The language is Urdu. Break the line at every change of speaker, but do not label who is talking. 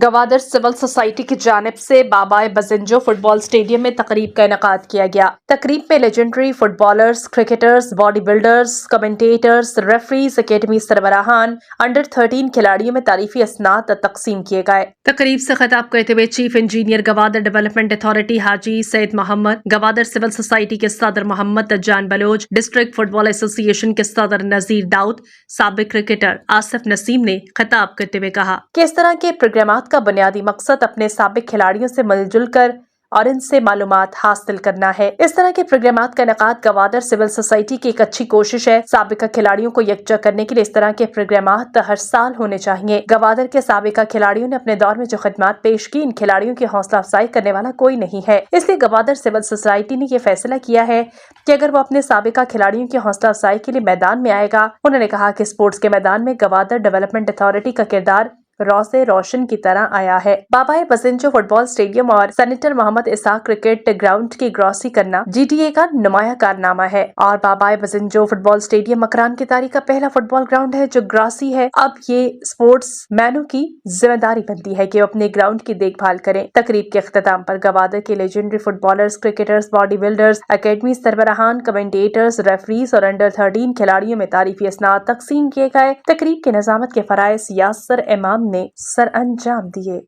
گوادر سول سوسائٹی کی جانب سے بابائے بزنجو فٹ بال اسٹیڈیم میں تقریب کا انعقاد کیا گیا۔ تقریب میں legendary footballers, cricketers, body builders, commentators, referees, academy سربراہان، انڈر 13 کھلاڑیوں میں تعریفی اسناد تقسیم کیے گئے۔ تقریب سے خطاب کرتے ہوئے chief engineer Gwadar development authority حاجی سید محمد، گوادر سول سوسائٹی کے صدر محمد جان بلوچ، ڈسٹرکٹ فٹ بال ایسوسی ایشن کے صدر نذیر داؤد، سابق کرکٹر آصف نسیم نے خطاب کرتے ہوئے کہا کہ اس طرح کے پروگرامات کا بنیادی مقصد اپنے سابق کھلاڑیوں سے مل جل کر اور ان سے معلومات حاصل کرنا ہے۔ اس طرح کے پروگرامات کا انعقاد گوادر سول سوسائٹی کی ایک اچھی کوشش ہے۔ سابقہ کھلاڑیوں کو یکجا کرنے کے لیے اس طرح کے پروگرامات ہر سال ہونے چاہیے۔ گوادر کے سابقہ کھلاڑیوں نے اپنے دور میں جو خدمات پیش کی، ان کھلاڑیوں کی حوصلہ افزائی کرنے والا کوئی نہیں ہے۔ اس لیے گوادر سول سوسائٹی نے یہ فیصلہ کیا ہے کہ اگر وہ اپنے سابقہ کھلاڑیوں کی حوصلہ افزائی کے لیے میدان میں آئے گا۔ انہوں نے کہا کہ اسپورٹس کے میدان میں گوادر ڈیولپمنٹ اتھارٹی کا کردار روزے روشن کی طرح آیا ہے۔ بابائے بزنجو فٹ بال اسٹیڈیم اور senator Muhammad Ishaq cricket ground کی گروسی کرنا جی ٹی اے کا نمایاں کارنامہ ہے اور بابائے Bizenjo football stadium Makran کی تاریخ کا پہلا فٹ بال گراؤنڈ ہے جو گراسی ہے۔ اب یہ اسپورٹس مینوں کی ذمہ داری بنتی ہے کہ وہ اپنے گراؤنڈ کی دیکھ بھال کریں۔ تقریب کے اختتام پر گوادر کے legendary footballers, cricketers, body builders, academy سربراہان، کمنٹیٹرز، ریفریز اور انڈر 13 کھلاڑیوں میں تعریفی اسناد تقسیم کیے گئے۔ تقریب کی نظامت کے فرائض یاسر امام نے سر انجام دیے۔